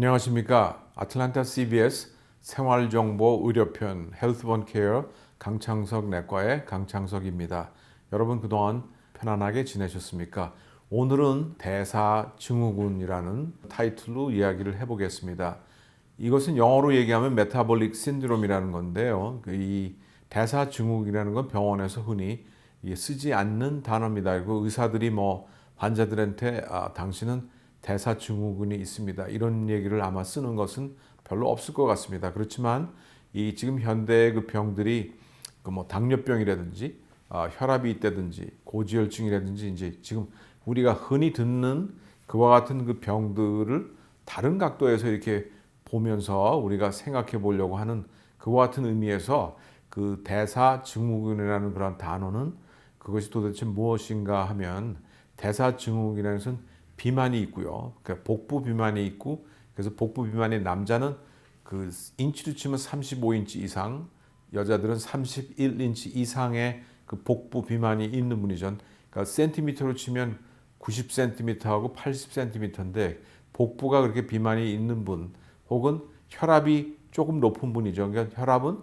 안녕하십니까. 아틀란타 CBS 생활정보 의료편 헬스본 케어 강창석 내과의 강창석입니다. 여러분 그동안 편안하게 지내셨습니까? 오늘은 대사증후군이라는 타이틀로 이야기를 해보겠습니다. 이것은 영어로 얘기하면 메타볼릭 신드롬이라는 건데요. 이 대사증후군이라는 건 병원에서 흔히 쓰지 않는 단어입니다. 그리고 의사들이 환자들한테 당신은 대사증후군이 있습니다, 이런 얘기를 아마 쓰는 것은 별로 없을 것 같습니다. 그렇지만 이 지금 현대의 그 병들이 당뇨병이라든지 혈압이 있다든지 고지혈증이라든지 이제 지금 우리가 흔히 듣는 그와 같은 그 병들을 다른 각도에서 이렇게 보면서 우리가 생각해 보려고 하는 그와 같은 의미에서 그 대사증후군이라는 그런 단어는 그것이 도대체 무엇인가 하면, 대사증후군이라는 것은 비만이 있고요. 그러니까 복부 비만이 있고, 그래서 복부 비만의 남자는 그 인치로 치면 35인치 이상, 여자들은 31인치 이상의 그 복부 비만이 있는 분이죠. 그러니까 센티미터로 치면 90cm하고 80cm인데 복부가 그렇게 비만이 있는 분, 혹은 혈압이 조금 높은 분이죠. 그러니까 혈압은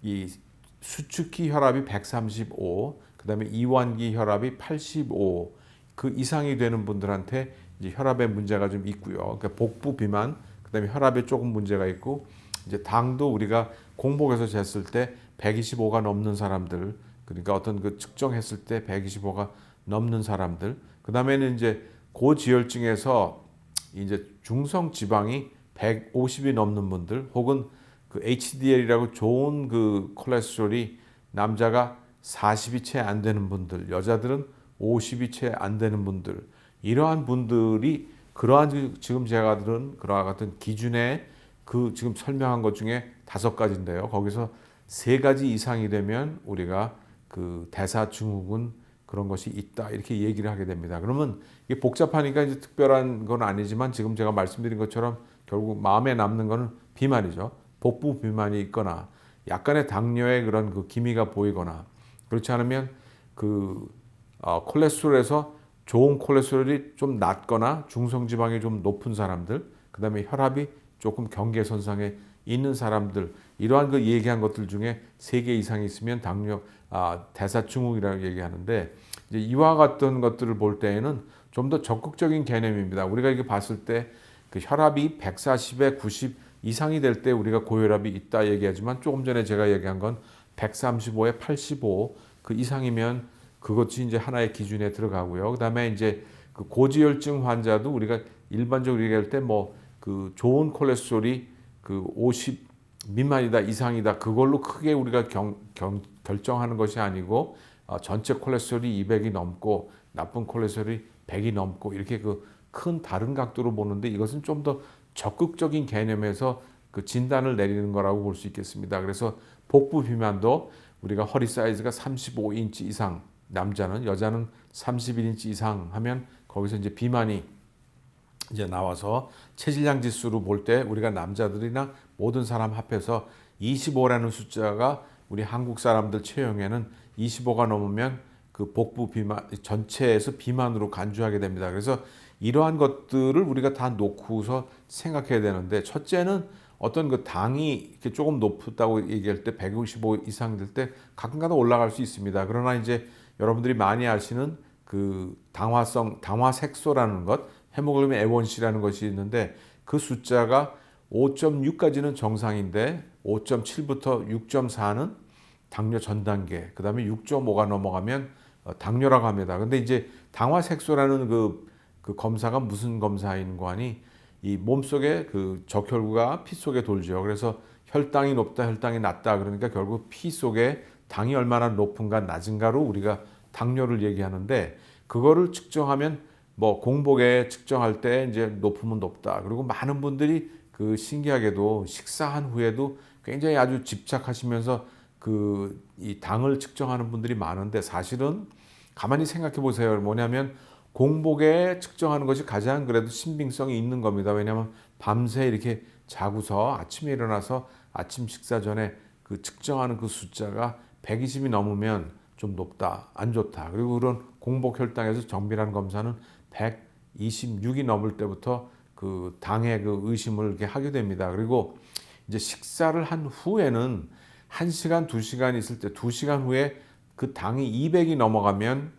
이 수축기 혈압이 135, 그다음에 이완기 혈압이 85, 그 이상이 되는 분들한테 이제 혈압에 문제가 좀 있고요. 그러니까 복부 비만, 그다음에 혈압에 조금 문제가 있고, 이제 당도 우리가 공복에서 쟀을 때 125가 넘는 사람들, 그러니까 어떤 그 측정했을 때 125가 넘는 사람들, 그다음에는 이제 고지혈증에서 이제 중성 지방이 150이 넘는 분들, 혹은 그 HDL이라고 좋은 그 콜레스테롤이 남자가 40이 채 안 되는 분들, 여자들은 50이 채 안 되는 분들, 이러한 분들이 그러한 지금 제가 들은 그러한 같은 기준에 그 지금 설명한 것 중에 5가지인데요. 거기서 3가지 이상이 되면 우리가 그 대사증후군 그런 것이 있다, 이렇게 얘기를 하게 됩니다. 그러면 이게 복잡하니까 이제 특별한 건 아니지만, 지금 제가 말씀드린 것처럼 결국 마음에 남는 거는 비만이죠. 복부 비만이 있거나 약간의 당뇨의 그런 그 기미가 보이거나, 그렇지 않으면 콜레스테롤에서 좋은 콜레스테롤이 좀 낮거나 중성지방이 좀 높은 사람들, 그 다음에 혈압이 조금 경계선상에 있는 사람들, 이러한 그 얘기한 것들 중에 3개 이상이 있으면 대사증후군이라고 얘기하는데, 이제 이와 같은 것들을 볼 때에는 좀 더 적극적인 개념입니다. 우리가 이렇게 봤을 때 그 혈압이 140에 90 이상이 될 때 우리가 고혈압이 있다 얘기하지만, 조금 전에 제가 얘기한 건 135에 85 그 이상이면 그것이 이제 하나의 기준에 들어가고요. 그다음에 이제 그 고지혈증 환자도 우리가 일반적으로 얘기할 때 그 좋은 콜레스테롤이 그 50 미만이다 이상이다, 그걸로 크게 우리가 결정하는 것이 아니고, 전체 콜레스테롤이 200이 넘고 나쁜 콜레스테롤이 100이 넘고, 이렇게 그 큰 다른 각도로 보는데, 이것은 좀 더 적극적인 개념에서 그 진단을 내리는 거라고 볼 수 있겠습니다. 그래서 복부 비만도 우리가 허리 사이즈가 35인치 이상, 남자는, 여자는 31인치 이상 하면 거기서 이제 비만이 이제 나와서 체질량 지수로 볼 때 우리가 남자들이나 모든 사람 합해서 25라는 숫자가 우리 한국 사람들 체형에는 25가 넘으면 그 복부 비만 전체에서 비만으로 간주하게 됩니다. 그래서 이러한 것들을 우리가 다 놓고서 생각해야 되는데, 첫째는 어떤 그 당이 이렇게 조금 높다고 얘기할 때 155 이상 될 때 가끔가다 올라갈 수 있습니다. 그러나 이제 여러분들이 많이 아시는 그 당화색소라는 것, 헤모글로빈 A1C라는 것이 있는데, 그 숫자가 5.6까지는 정상인데 5.7부터 6.4는 당뇨 전 단계, 그 다음에 6.5가 넘어가면 당뇨라고 합니다. 근데 이제 당화색소라는 그 검사가 무슨 검사인 거 아니, 이 몸속에 그 적혈구가 피 속에 돌죠. 그래서 혈당이 높다, 혈당이 낮다, 그러니까 결국 피 속에 당이 얼마나 높은가 낮은가로 우리가 당뇨를 얘기하는데, 그거를 측정하면 공복에 측정할 때 이제 높으면 높다. 그리고 많은 분들이 그 신기하게도 식사한 후에도 굉장히 아주 집착하시면서 이 당을 측정하는 분들이 많은데, 사실은 가만히 생각해 보세요. 뭐냐면 공복에 측정하는 것이 가장 그래도 신빙성이 있는 겁니다. 왜냐하면 밤새 이렇게 자고서 아침에 일어나서 아침 식사 전에 그 측정하는 그 숫자가 120이 넘으면 좀 높다, 안 좋다. 그리고 그런 공복 혈당에서 정밀한 검사는 126이 넘을 때부터 그 당의 그 의심을 이렇게 하게 됩니다. 그리고 이제 식사를 한 후에는 1시간, 2시간 있을 때 2시간 후에 그 당이 200이 넘어가면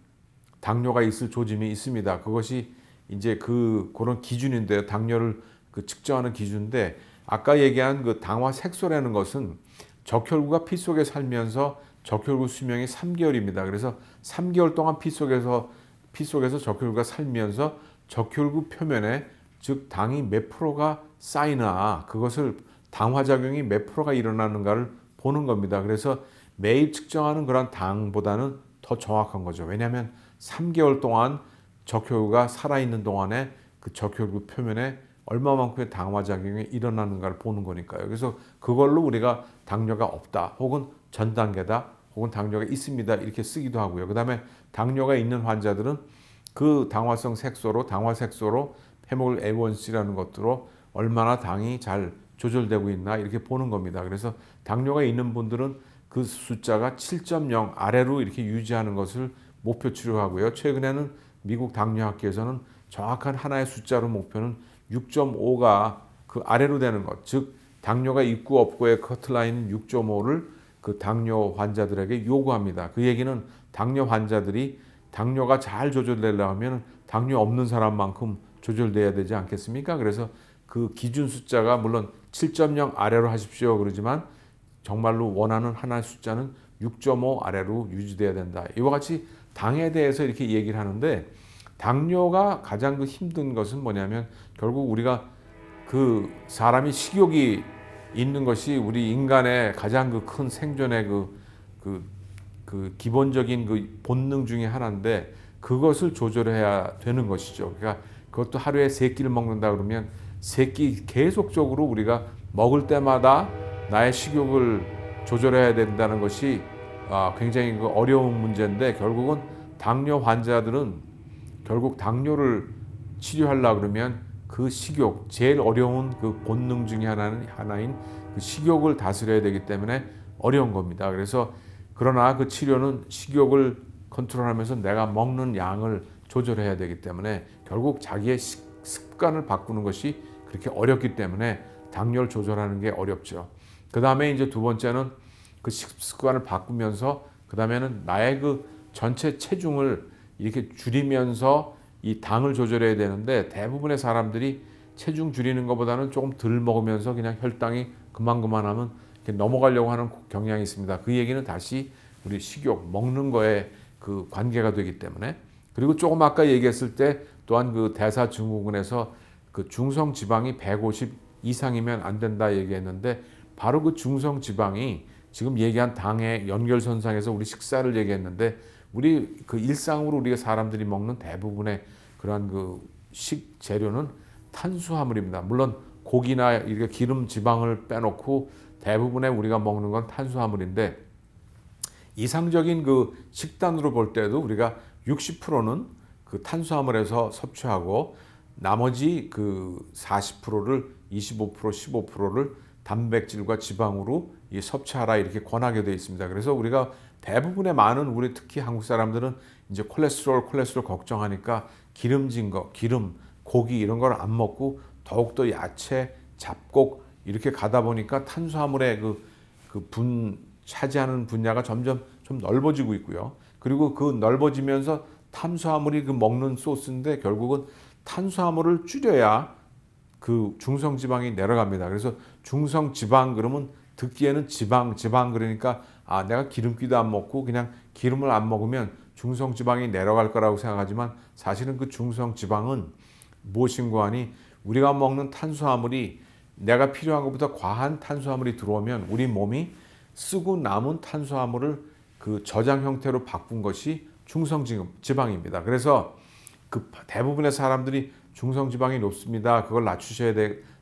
당뇨가 있을 조짐이 있습니다. 그것이 이제 그런 기준인데요. 당뇨를 그 측정하는 기준인데 아까 얘기한 그 당화 색소라는 것은 적혈구가 피 속에 살면서 적혈구 수명이 3개월입니다. 그래서 3개월 동안 피 속에서 적혈구가 살면서 적혈구 표면에 즉 당이 몇 프로가 쌓이나 그것을 당화작용이 몇 프로가 일어나는가를 보는 겁니다. 그래서 매일 측정하는 그런 당보다는 더 정확한 거죠. 왜냐하면 3개월 동안 적혈구가 살아있는 동안에 그 적혈구 표면에 얼마만큼의 당화작용이 일어나는가를 보는 거니까요. 그래서 그걸로 우리가 당뇨가 없다 혹은 전 단계다 혹은 당뇨가 있습니다 이렇게 쓰기도 하고요. 그 다음에 당뇨가 있는 환자들은 그 당화색소로 해모글 A1C라는 것으로 얼마나 당이 잘 조절되고 있나 이렇게 보는 겁니다. 그래서 당뇨가 있는 분들은 그 숫자가 7.0 아래로 이렇게 유지하는 것을 목표치로 하고요. 최근에는 미국 당뇨학회에서는 정확한 하나의 숫자로 목표는 6.5가 그 아래로 되는 것, 즉 당뇨가 있고 없고의 커트라인은 6.5를 그 당뇨 환자들에게 요구합니다. 그 얘기는 당뇨 환자들이 당뇨가 잘 조절되려면 당뇨 없는 사람만큼 조절돼야 되지 않겠습니까? 그래서 그 기준 숫자가 물론 7.0 아래로 하십시오 그러지만 정말로 원하는 하나의 숫자는 6.5 아래로 유지돼야 된다. 이와 같이 당에 대해서 이렇게 얘기를 하는데 당뇨가 가장 그 힘든 것은 뭐냐면 결국 우리가 그 사람이 식욕이 있는 것이 우리 인간의 가장 그 큰 생존의 그 기본적인 그 본능 중에 하나인데 그것을 조절해야 되는 것이죠. 그러니까 그것도 하루에 3끼를 먹는다 그러면 3끼 계속적으로 우리가 먹을 때마다 나의 식욕을 조절해야 된다는 것이 굉장히 그 어려운 문제인데 결국은 당뇨 환자들은 결국 당뇨를 치료하려고 그러면 그 식욕, 제일 어려운 그 본능 중에 하나인 그 식욕을 다스려야 되기 때문에 어려운 겁니다. 그래서 그러나 그 치료는 식욕을 컨트롤하면서 내가 먹는 양을 조절해야 되기 때문에 결국 자기의 습관을 바꾸는 것이 그렇게 어렵기 때문에 당뇨를 조절하는 게 어렵죠. 그 다음에 이제 두 번째는 그 식습관을 바꾸면서 그 다음에는 나의 그 전체 체중을 이렇게 줄이면서 이 당을 조절해야 되는데 대부분의 사람들이 체중 줄이는 것보다는 조금 덜 먹으면서 그냥 혈당이 그만하면 이렇게 넘어가려고 하는 경향이 있습니다. 그 얘기는 다시 우리 식욕, 먹는 거에 그 관계가 되기 때문에 그리고 조금 아까 얘기했을 때 또한 그 대사증후군에서 그 중성 지방이 150 이상이면 안 된다 얘기했는데 바로 그 중성 지방이 지금 얘기한 당의 연결선상에서 우리 식사를 얘기했는데 우리 그 일상으로 우리가 사람들이 먹는 대부분의 그러한 그 식재료는 탄수화물입니다. 물론 고기나 이렇게 기름 지방을 빼놓고 대부분의 우리가 먹는 건 탄수화물인데 이상적인 그 식단으로 볼 때도 우리가 60%는 그 탄수화물에서 섭취하고 나머지 그 40%를 25% 15%를 단백질과 지방으로 섭취하라 이렇게 권하게 되어 있습니다. 그래서 우리가 대부분의 많은 우리 특히 한국 사람들은 이제 콜레스테롤 걱정하니까 기름진 거, 기름, 고기 이런 걸 안 먹고 더욱더 야채, 잡곡 이렇게 가다 보니까 탄수화물의 차지하는 분야가 점점 좀 넓어지고 있고요. 그리고 그 넓어지면서 탄수화물이 그 먹는 소스인데 결국은 탄수화물을 줄여야 그 중성지방이 내려갑니다. 그래서 중성지방 그러면 듣기에는 지방 그러니까 내가 기름기도 안 먹고 그냥 기름을 안 먹으면 중성지방이 내려갈 거라고 생각하지만 사실은 그 중성지방은 무엇인가 하니 우리가 먹는 탄수화물이 내가 필요한 것보다 과한 탄수화물이 들어오면 우리 몸이 쓰고 남은 탄수화물을 그 저장 형태로 바꾼 것이 중성지방입니다. 그래서 그 대부분의 사람들이 중성지방이 높습니다. 그걸 낮추셔야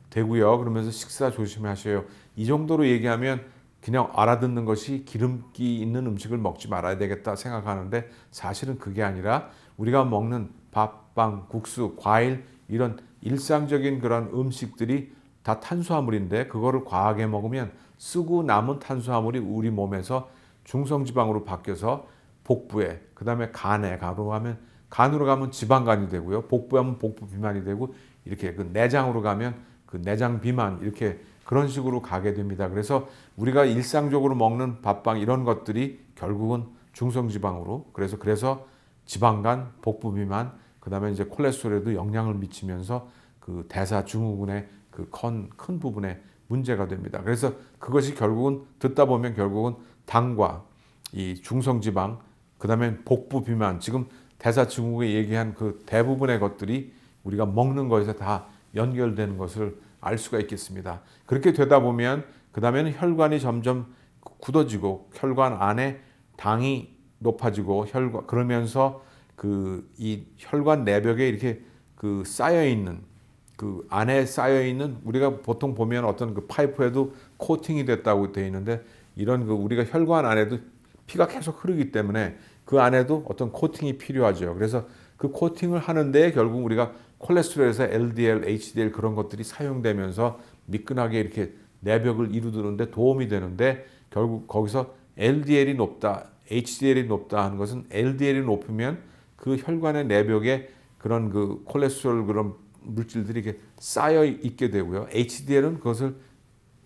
되고요. 그러면서 식사 조심하셔요. 이 정도로 얘기하면 그냥 알아듣는 것이 기름기 있는 음식을 먹지 말아야 되겠다 생각하는데 사실은 그게 아니라 우리가 먹는 밥, 빵, 국수, 과일 이런 일상적인 그런 음식들이 다 탄수화물인데 그거를 과하게 먹으면 쓰고 남은 탄수화물이 우리 몸에서 중성지방으로 바뀌어서 복부에 그 다음에 간으로 가면 지방간이 되고요. 복부에 하면 복부 비만이 되고 이렇게 그 내장으로 가면 그 내장 비만 이렇게 그런 식으로 가게 됩니다. 그래서 우리가 일상적으로 먹는 밥빵 이런 것들이 결국은 중성지방으로 그래서 지방간, 복부 비만, 그다음에 이제 콜레스테롤에도 영향을 미치면서 그 대사 증후군의 그 큰 부분에 문제가 됩니다. 그래서 그것이 결국은 듣다 보면 결국은 당과 이 중성지방, 그다음에 복부 비만, 지금 대사 증후군에 얘기한 그 대부분의 것들이 우리가 먹는 거에서 다 연결되는 것을 알 수가 있겠습니다. 그렇게 되다 보면 그다음에는 혈관이 점점 굳어지고 혈관 안에 당이 높아지고 그러면서 그 이 혈관 내벽에 이렇게 그 쌓여 있는 그 안에 쌓여 있는 우리가 보통 보면 어떤 그 파이프에도 코팅이 됐다고 되어 있는데 이런 그 우리가 혈관 안에도 피가 계속 흐르기 때문에 그 안에도 어떤 코팅이 필요하죠. 그래서 그 코팅을 하는데 결국 우리가 콜레스테롤에서 LDL, HDL 그런 것들이 사용되면서 미끈하게 이렇게 내벽을 이루는데 도움이 되는데 결국 거기서 LDL이 높다, HDL이 높다 하는 것은 LDL이 높으면 그 혈관의 내벽에 그런 그 콜레스테롤 그런 물질들이 이렇게 쌓여 있게 되고요. HDL은 그것을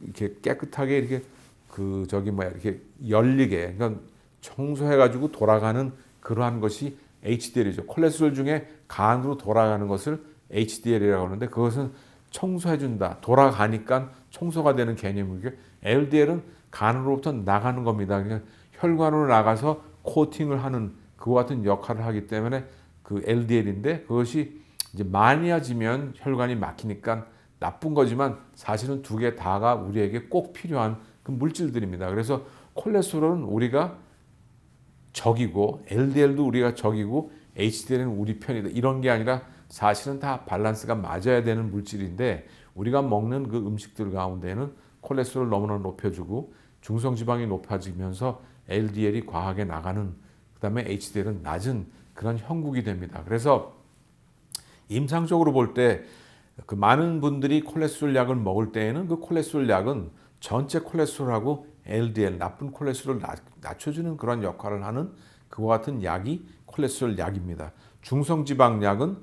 이렇게 깨끗하게 이렇게 그 이렇게 열리게 그러니까 청소해가지고 돌아가는 그러한 것이 HDL이죠. 콜레스테롤 중에 간으로 돌아가는 것을 HDL이라고 하는데 그것은 청소해준다. 돌아가니까 청소가 되는 개념이고요. LDL은 간으로부터 나가는 겁니다. 그냥 혈관으로 나가서 코팅을 하는 그와 같은 역할을 하기 때문에 그 LDL인데 그것이 이제 많이어지면 혈관이 막히니까 나쁜 거지만 사실은 두 개 다가 우리에게 꼭 필요한 그 물질들입니다. 그래서 콜레스테롤은 우리가 적이고 LDL도 우리가 적이고 HDL은 우리 편이다. 이런 게 아니라 사실은 다 밸런스가 맞아야 되는 물질인데 우리가 먹는 그 음식들 가운데는 콜레스테롤 너무나 높여주고 중성지방이 높아지면서 LDL이 과하게 나가는 그다음에 HDL은 낮은 그런 형국이 됩니다. 그래서 임상적으로 볼 때 그 많은 분들이 콜레스테롤 약을 먹을 때에는 그 콜레스테롤 약은 전체 콜레스테롤하고 LDL 나쁜 콜레스테롤을 낮춰주는 그런 역할을 하는 그와 같은 약이 콜레스테롤 약입니다. 중성지방 약은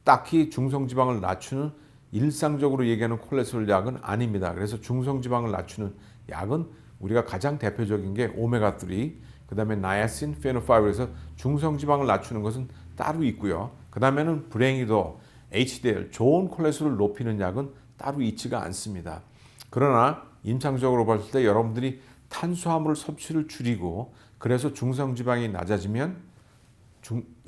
딱히 중성지방을 낮추는 일상적으로 얘기하는 콜레스테롤 약은 아닙니다. 그래서 중성지방을 낮추는 약은 우리가 가장 대표적인 게 오메가3, 그 다음에 나야신, 페노파이브에서 중성지방을 낮추는 것은 따로 있고요. 그 다음에는 불행히도 HDL, 좋은 콜레스테롤을 높이는 약은 따로 있지가 않습니다. 그러나 임상적으로 봤을 때 여러분들이 탄수화물 섭취를 줄이고 그래서 중성지방이 낮아지면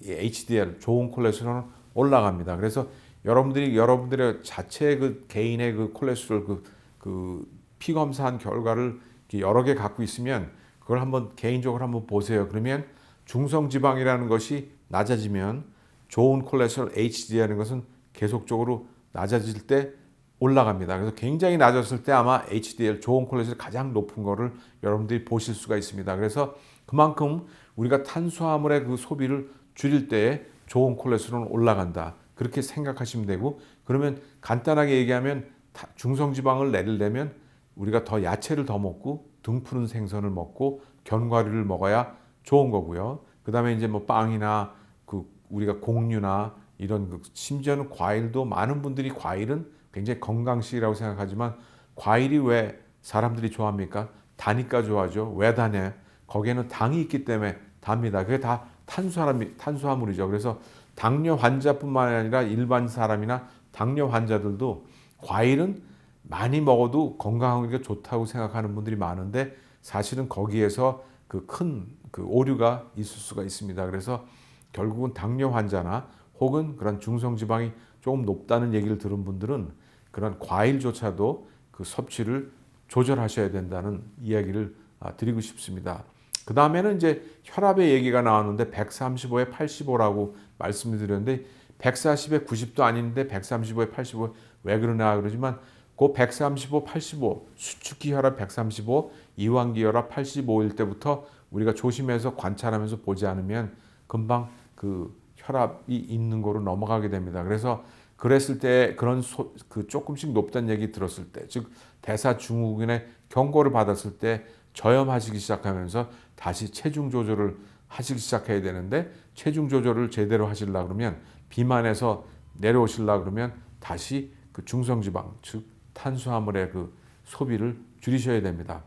HDL, 좋은 콜레스테롤은 올라갑니다. 그래서 여러분들의 자체 그 개인의 그 콜레스테롤 그 피검사한 결과를 여러 개 갖고 있으면 그걸 한번 개인적으로 한번 보세요. 그러면 중성지방이라는 것이 낮아지면 좋은 콜레스테롤 HDL이라는 것은 계속적으로 낮아질 때 올라갑니다. 그래서 굉장히 낮았을 때 아마 HDL 좋은 콜레스테롤 가장 높은 거를 여러분들이 보실 수가 있습니다. 그래서 그만큼 우리가 탄수화물의 그 소비를 줄일 때 좋은 콜레스테롤은 올라간다. 그렇게 생각하시면 되고 그러면 간단하게 얘기하면 중성지방을 내리려면 우리가 더 야채를 더 먹고 등 푸른 생선을 먹고 견과류를 먹어야 좋은 거고요. 그다음에 이제 뭐 빵이나 그 우리가 곡류나 이런 심지어는 과일도 많은 분들이 과일은 굉장히 건강식이라고 생각하지만 과일이 왜 사람들이 좋아합니까? 다니까 좋아하죠. 왜 다냐? 거기에는 당이 있기 때문에 답니다. 그게 다 탄수화물이죠. 그래서 당뇨 환자뿐만 아니라 일반 사람이나 당뇨 환자들도 과일은 많이 먹어도 건강하게 좋다고 생각하는 분들이 많은데 사실은 거기에서 그 큰 그 오류가 있을 수가 있습니다. 그래서 결국은 당뇨 환자나 혹은 그런 중성지방이 조금 높다는 얘기를 들은 분들은 그런 과일조차도 그 섭취를 조절하셔야 된다는 이야기를 드리고 싶습니다. 그 다음에는 이제 혈압의 얘기가 나왔는데 135에 85라고 말씀을 드렸는데 140에 90도 아닌데 135에 85 왜 그러나 그러지만 그 135, 85 수축기 혈압 135, 이완기 혈압 85일 때부터 우리가 조심해서 관찰하면서 보지 않으면 금방 그 혈압이 있는 거로 넘어가게 됩니다. 그래서 그랬을 때 그런 그 조금씩 높다는 얘기 들었을 때, 즉 대사 증후군의 경고를 받았을 때 저염하시기 시작하면서 다시 체중 조절을 하시기 시작해야 되는데 체중 조절을 제대로 하시려고 그러면 비만에서 내려오시려고 그러면 다시 그 중성지방, 즉 탄수화물의 그 소비를 줄이셔야 됩니다.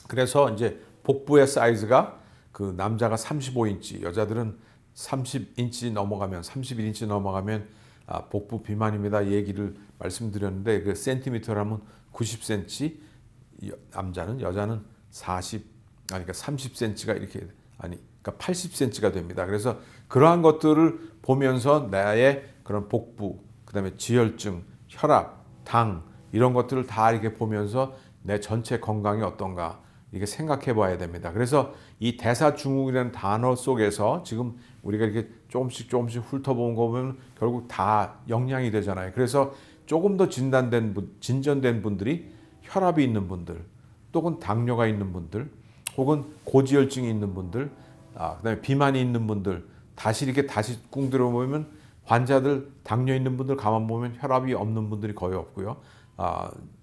그래서 이제 복부의 사이즈가 그 남자가 35인치, 여자들은 30인치 넘어가면 31인치 넘어가면 복부 비만입니다. 얘기를 말씀드렸는데 그 센티미터라면 90cm, 남자는 여자는 그러니까 30cm가 이렇게 그러니까 80cm가 됩니다. 그래서 그러한 것들을 보면서 나의 그런 복부, 그다음에 지혈증, 혈압, 당 이런 것들을 다 이렇게 보면서 내 전체 건강이 어떤가 이렇게 생각해 봐야 됩니다. 그래서 이 대사증후군이라는 단어 속에서 지금 우리가 이렇게 조금씩 훑어본 거 보면 결국 다 영양이 되잖아요. 그래서 조금 더 진전된 분들이 혈압이 있는 분들, 또는 당뇨가 있는 분들, 혹은 고지혈증이 있는 분들, 그다음에 비만이 있는 분들, 다시 꿍 들어보면 환자들 당뇨 있는 분들 가만 보면 혈압이 없는 분들이 거의 없고요.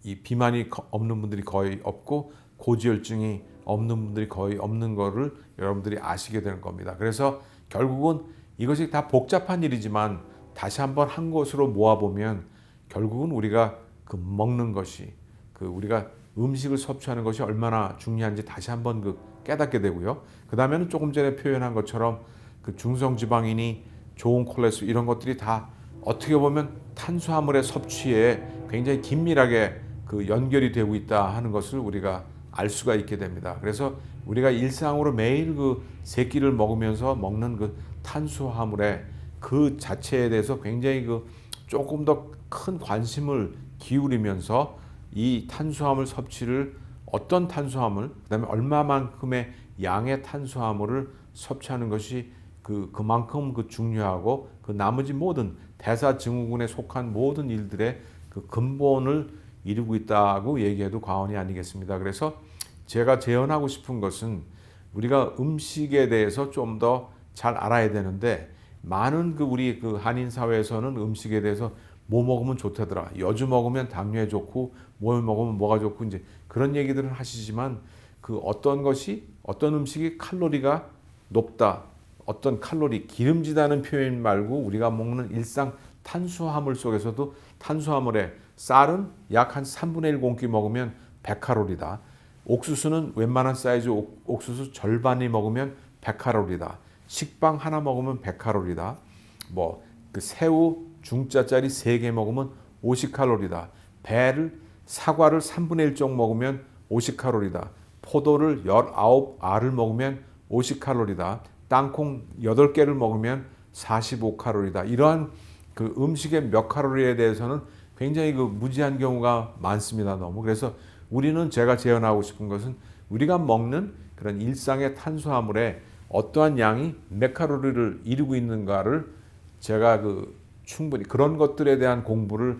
이 비만이 없는 분들이 거의 없고 고지혈증이 없는 분들이 거의 없는 거를 여러분들이 아시게 되는 겁니다. 그래서 결국은 이것이 다 복잡한 일이지만 다시 한번 한 곳으로 모아보면 결국은 우리가 그 먹는 것이 우리가 음식을 섭취하는 것이 얼마나 중요한지 다시 한번 깨닫게 되고요. 그 다음에는 조금 전에 표현한 것처럼 그 중성지방이니 좋은 콜레스테롤 이런 것들이 다 어떻게 보면 탄수화물의 섭취에 굉장히 긴밀하게 연결이 되고 있다 하는 것을 우리가 알 수가 있게 됩니다. 그래서 우리가 일상으로 매일 세 끼를 먹으면서 먹는 탄수화물의 그 자체에 대해서 굉장히 조금 더 큰 관심을 기울이면서 이 탄수화물 섭취를 어떤 탄수화물, 그다음에 얼마만큼의 양의 탄수화물을 섭취하는 것이 그만큼 중요하고 나머지 모든 대사증후군에 속한 모든 일들의 근본을 이루고 있다고 얘기해도 과언이 아니겠습니다. 그래서 제가 제언하고 싶은 것은 우리가 음식에 대해서 좀 더 잘 알아야 되는데 많은 우리 한인 사회에서는 음식에 대해서 뭐 먹으면 좋다더라. 여주 먹으면 당뇨에 좋고 뭘 먹으면 뭐가 좋고 이제 그런 얘기들을 하시지만 어떤 음식이 칼로리가 높다. 어떤 기름지다는 표현 말고 우리가 먹는 일상 탄수화물 속에서도 탄수화물의 쌀은 약 한 3분의 1 공기 먹으면 100칼로리다. 옥수수는 웬만한 사이즈 옥수수 절반이 먹으면 100칼로리다. 식빵 하나 먹으면 100칼로리다. 새우 중짜짜리 3개 먹으면 50칼로리다. 사과를 3분의 1 쪽 먹으면 50칼로리다. 포도를 19알을 먹으면 50칼로리다. 땅콩 8개를 먹으면 45칼로리다. 이러한 음식의 몇 칼로리에 대해서는 굉장히 무지한 경우가 많습니다. 너무. 그래서 제가 제언하고 싶은 것은 우리가 먹는 그런 일상의 탄수화물에 어떠한 양이 몇 칼로리를 이루고 있는가를 제가 충분히 그런 것들에 대한 공부를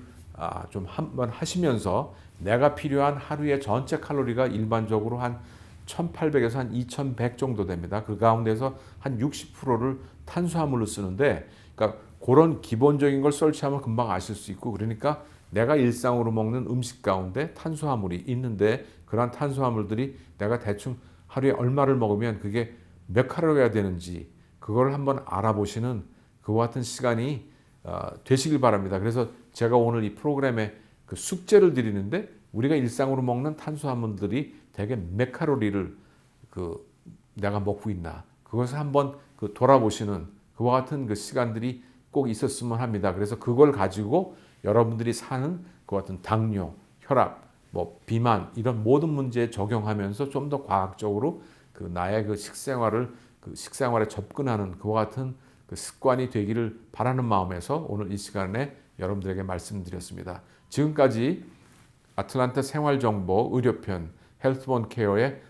좀 한번 하시면서 내가 필요한 하루의 전체 칼로리가 일반적으로 한 1800에서 한 2100 정도 됩니다. 그 가운데서 한 60%를 탄수화물로 쓰는데 그러니까 그런 기본적인 걸 설치하면 금방 아실 수 있고 그러니까 내가 일상으로 먹는 음식 가운데 탄수화물이 있는데 그러한 탄수화물들이 내가 대충 하루에 얼마를 먹으면 그게 몇 칼로리가 되는지 그걸 한번 알아보시는 그와 같은 시간이 되시길 바랍니다. 그래서 제가 오늘 이 프로그램에 숙제를 드리는데 우리가 일상으로 먹는 탄수화물들이 대개 몇 칼로리를 내가 먹고 있나 그것을 한번 돌아보시는 그와 같은 시간들이 꼭 있었으면 합니다. 그래서 그걸 가지고 여러분들이 사는 그와 같은 당뇨, 혈압, 비만 이런 모든 문제에 적용하면서 좀 더 과학적으로 나의 식생활에 접근하는 그와 같은 습관이 되기를 바라는 마음에서 오늘 이 시간에 여러분들에게 말씀드렸습니다. 지금까지 아틀란타 생활정보 의료편 헬스본 케어의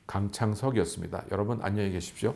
강창석이었습니다. 여러분 안녕히 계십시오.